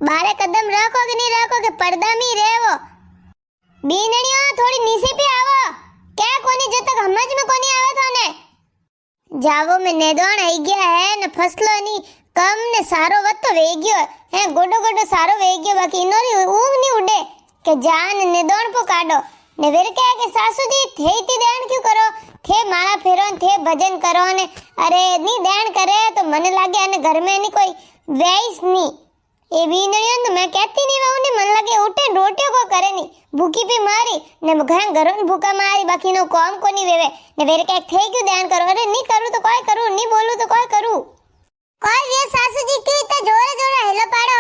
बारे कदम रखो कि नहीं रखो के पर्दा में ही रहो। बीनणियो थोड़ी नीचे पे आवो। क्या कोनी जब तक समझ में कोनी आवे तो ने जावो में नेदोण आई गया है ने फसलो नी कम ने सारो वत तो वेग्यो है गोडो गोडो सारो वेग्यो बाकी इनोरी ऊंग नहीं उड़े के जान नेदोण पो काढो ने वेर क्या के सासू जी थेती देण क्यों करो थे माला फेरो थे भजन करो ने अरे नी देण करे तो मने लागे अने घर में नी कोई वेइस नी ए बीनणियो तो मैं कहती नहीं रहूं नी मन लागे उठे रोटियो को करे नी भूखी पे मारी ने घरों भूखा मारी बाकी नो काम कोनी वेवे ने वेर क्या थे क्यों देण करो अरे नी करू तो कोई करू नी बोलू तो कोई करू कोई वे सासू जी की तो जोरे जोरे हेलो पाड़ो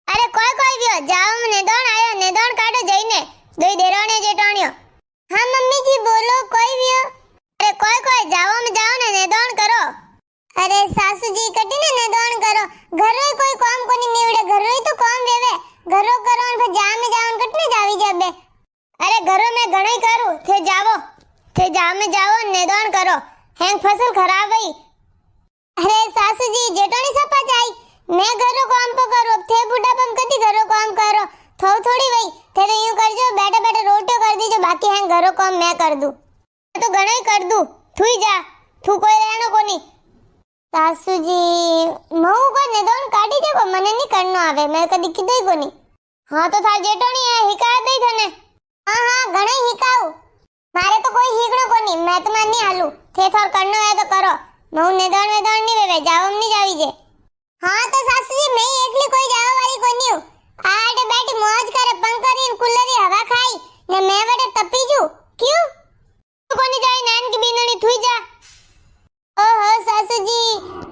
अरे कोई व्यो जाओ नेदोण आयो नेदोण काढो जईने दोई देराणे जेठाणियो हां मम्मी जी बोलो कोई व्यो अरे कोई जाओ में जाओ ने नेदोण करो अरे सासू जी कटीने नेदोण करो घरोय कोई काम कोनी निवड़े घरोय तो काम वेवे घरो करो ने फिर जा में जाओ कटने जावी जाबे अरे घरो में घणई करू थे जा में जाओ नेदोण करो हैंग फसल खराब है अरे सासू जी जेठोनी सपा जाई मैं घरो काम तो करो अब थे बुढ़ा पम कदी घरो काम करो थोड़ी वही थे तो यूं करजो बैठे बैठे रोटियो कर दीजो बाकी है घरो काम मैं कर दूं तो घणई कर दूं थुई जा थू कोई रहनो कोनी सासू जी मऊ को नेदोण काढी दे को मने नहीं करनो आवे मैं कदी कीधोय कोनी हां तो थार जेठोनी है हिका दई थने हां घणई हिकाऊ मारे तो कोई हिकड़ो कोनी मैं तो नहीं हालू थे थोर करनो है तो करो मऊ नेदोण वेदोण नहीं वेवे जावम नहीं जावी जे हां तो सासू जी मैं एकली कोई जावा वाली कोनी हूं आडे बैठी मौज करे पंखरी कूलरी हवा खाई ने मैं वडे तपी जू क्यों तू कोनी जाई नैन की बीनणी थुई जा ओहो सासू जी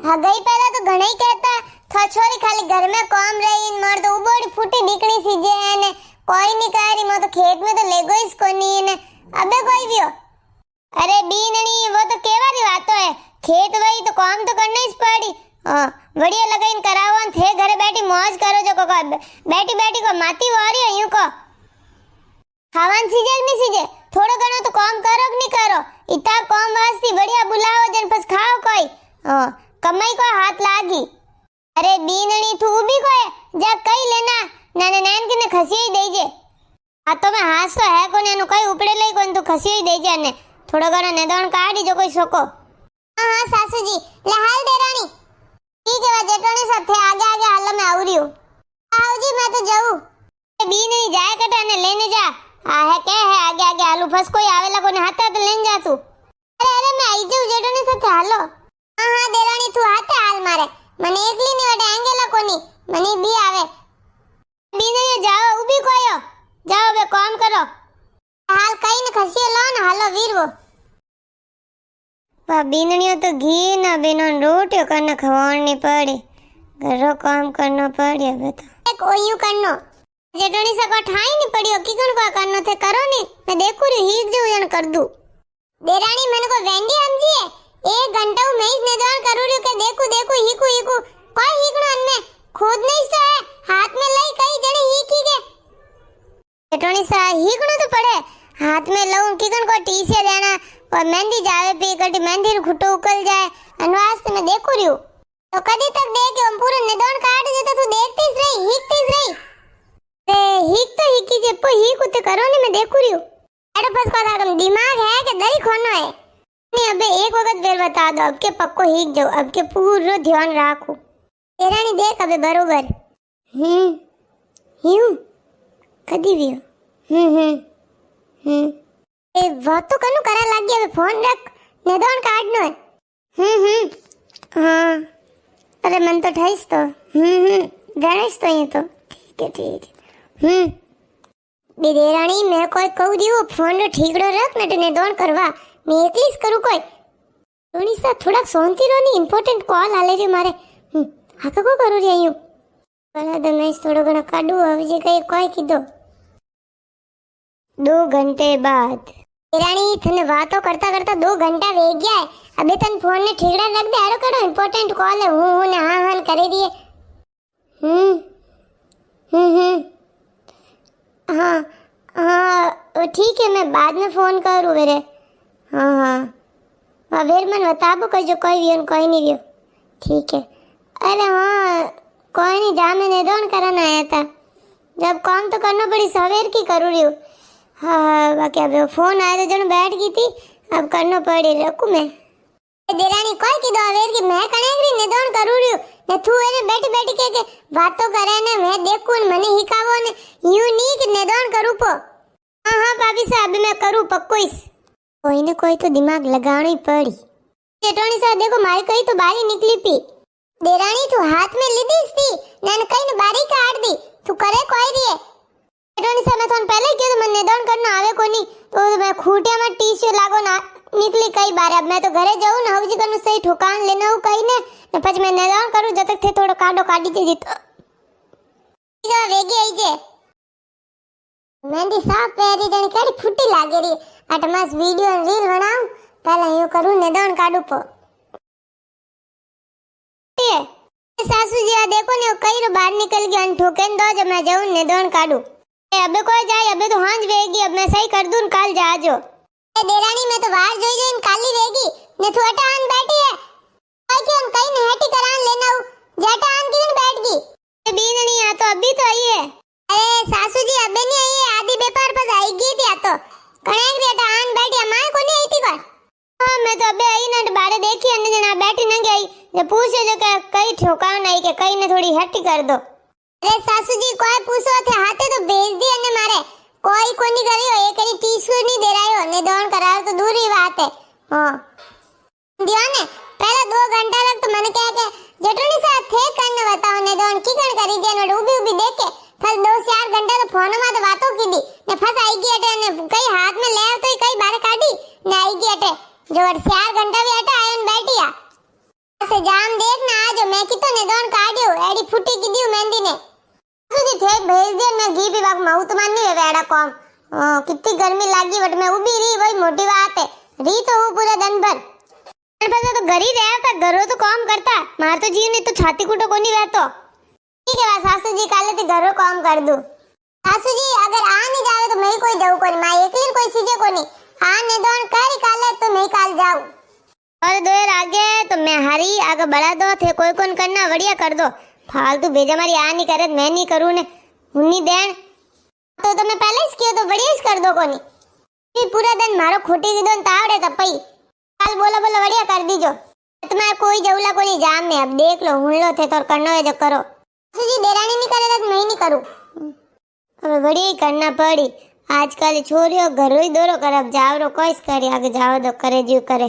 हगई पहला तो घणई कहता था छोरी खाली घर में काम रही मर तो उबोड़ी फूटी निकली सी जे ने कोई नहीं करी मैं तो खेत में तो लेगो इस कोनी ने अबे कोई भी हो अरे बीनणी वो तो केवारी बात है खेत वही तो काम तो करना ही पड़ी बढ़िया लगाइन करावो थे घरे बैठी मौज करो जो को बैठी को माती वारी है यूं को खावान सीजे नहीं सीजे थोड़ो घणो तो काम करो कि नहीं करो इतना काम वास्ती बढ़िया बुलाओ जन बस खाओ कोई कमाई को हाथ लागी अरे बीनणी तू भी कोई जा कई लेना नाने नैन के ने खसी ही देजे आ तो मैं हास तो है कोने नु कोई उपड़े लई कोन तू खसी ही देजे ने थोड़ो घणो नेदोण काढी जो कोई सको हां सासू जी ले हाल देरानी ठीक है जेठोनी सब थे आगे आगे हाल में आउरी हूं आओ जी मैं तो जाऊं बी नहीं जाए कटा ने लेने जा आ है के है आगे आगे आलू फस कोई आवेला कोने हाथे तो लेन जा तू अरे मैं आई जाऊं जेठोनी सब हालो हां देरानी तू हाथे हाल मारे मने एकली ने वडे आंगेला कोनी मने बी आवे बी नहीं जाओ उभी कोयो जाओ बे काम करो हाल कई ने खसी लो न हालो वीरवो बीनणियों तो घी ना बिना रोटियों करना खवानी पड़ी घरों काम करना पड़ी अब तो कोई यूं करनो जेठोनी से को ठाई नहीं पड़ियो किकन को करनो थे करो नी मैं देखू री हीक जो जन कर दूं देरानी मैंने को वेंडी समझी है 1 घंटा मैं इस नेदान करू री के देखू हीकू कोई हीकनो अन्ने खुद नहीं सो है हाथ में लई कई जने हीकी के जेठोनी सा हीकनो तो पड़े हाथ में लऊं किकन को टी से देना और मेहंदी जावे पे कटी मेहंदी रो खुटो उकल जाए अनवास्ते मैं देखू रही हूं तो कदी तक देखे हम पूरे निदान काट देता तू देखतीस रही रे हीक तो हीकी जे पो हीक उते करो ने मैं देखू रही हूं अरे बस को था दिमाग है कि दरी खोनो है नहीं अबे एक वक्त फिर बता दो अब के पक्को हीक जाओ अब के पूरा ध्यान रखो तेरानी देख अबे बरोबर यूं कदी भी ए बात तो कनु करा लाग गया फोन रख नेदोण काढनो है हां अरे मन तो ठाईस तो गणेश तो ये तो ठीक है बेदेराणी मैं कोई कहू दियो फोन रो ठीकड़ो रख ने नेदोण करवा मैं एकलीस करू कोई तोनी सा थोड़ा सोंती रो नी इंपोर्टेंट कॉल आले रे मारे हाका को करू रे आयो बला दमेश थोड़ो घणो काडू હવે જે કઈ કોઈ કીધો 2 घंटे बाद रानी थने बातों करता करता 2 घंटा वे गया है अबे तन फोन ने ठीकड़ा रख दे आरो कड़ो इंपोर्टेंट कॉल है हूं ने हां करे दिए हाँ ठीक है मैं बाद में फोन करूं मेरे हाँ फिर मन बताबो कोई जो कोई भी कोई नहीं रियो ठीक है अरे हाँ कोई नहीं, जा मैं निधोन करने आया था। जब काम तो करना पड़ी, सवेर की करूँ रही हूँ। हाँ बाकी अब फोन आया तो जन बैठ गई थी, अब करना पड़ी। रखू मैं देरानी कोई की दो अवेर की मैं कनेगरी निधोन करूँ रही हूँ ने तू एने बैठी बैठी के बातों करे ने मैं देखूं ने मने हिकावो ने यूं नहीं कि निधोन करूँ पो। हाँ हाँ भाभी साहब मैं करूँ पक्को इस। कोई ने कोई तो दिमाग लगाना ही पड़ी। जेठोनी साहब देखो मारी कहीं तो बारी निकली पी। देरानी तू हाथ में लीधी थी ने कहीं ने बारी काट दी, तू करे कोई रही है। जेठोनी साहब मैं थोन पहले क्यों तो मन निधोन करना आवे कोनी तो मैं खूटिया में टीशू लागो ना निकली कई बार। अब मैं तो घरे जाऊं ना हवजी कनु सही ठोकान लेना हूं कहीं ने પછી मैं निधोन करूं जब तक थे थोड़ो काडो काढी दे तो ईगा वेगी आई जे मेहंदी साफ पहरी जणी केडी फूटी लागे री। अटमास वीडियो रील बनाऊं पहले यूं करूं निधोन काढू पो। सासू जी आ देखो ने कई रो बाहर निकल गया ठोकेन दो जब मैं जाऊं निधोन काढू। अबे कोई जाए अबे तो हांज वेगी, अब मैं सही कर दूं काल जा आजो। देरानी मैं तो बाहर जोई जोईन काली वेगी ने तू अटान बैठी है कोई क्यों कहीं ने हेटी करान लेना हूं जटान किन बैठ गई बीननी आ तो अभी तो आई है। अरे सासू जी अबे नहीं आई है, आधी बेपार पर आई गई थी। आ तो कनेक रे अटान बैठी मां को नहीं आई थी कोई। हां मैं तो अबे आई ना बारे देखी अन्य जना बैठी न गई जे पूछे जो के कई ठोकान नहीं के कहीं ने थोड़ी हेटी कर दो। अरे सासू जी कोई पूछो थे हाथे तो भेज दी अन्य मारे कोई कोनी करियो एक री टीसू नहीं दे रहा हो निधोन कराओ तो दूर ही बात है। हां दिया ने पहले 2 घंटा लग तो मैंने कहा के जेठोनी साहब थे करने बताओ निधोन की कण करी दे ने उभी उभी देखे फिर 2-4 घंटा तो फोन में तो बातों की दी ने फस आई गई अटे ने कई हाथ में ले तो कई बार काटी ने आई गई अटे जो 4 घंटा भी अटे आयन बैठी आ से जाम देख ना आज मैं की तो निधोन काढ्यो एडी फूटी की दी मेहंदी ने सुधी थे भेज दे मैं घी पीवा माऊ तो मान नहीं वेड़ा कॉम। कितनी गर्मी लागी बट मैं उभी रही वही मोटी बात है। री तो हूं पूरे दिन भर पर तो घर ही रहता घरों तो काम करता मार तो जीव ने तो छाती कूटो कोनी रहतो। ठीक है सासू जी काले ते घरों काम कर दूं। सासू जी अगर आ नहीं जावे तो मैं ही कोई जाऊं कोनी मां एकली कोई सीजे कोनी आ निधोन कर काले तो मैं काल जाऊं और देर आगे तो मैं हारी आगे बढ़ा दो थे कोई कोन करना बढ़िया कर दो फालतू भेजा मारी आ नहीं करे मैं नहीं करूं ने हुन्नी देन तो मैं पहले ही कियो तो बढ़िया ही कर दो कोनी ये पूरा दिन मारो खोटी की दोन तावड़े तपई काल बोला बोला बढ़िया कर दीजो। तुम्हारे कोई जौला को नहीं जाम में अब देख लो हुन लो थे तो करनो है जो करो। जी देरानी नहीं करे तो मैं ही नहीं करूं अब बढ़िया ही करना पड़ी। आजकल छोरियो घरों ही दोरो कर अब जावरो कोई करे आगे जाओ दो करे जीव करे।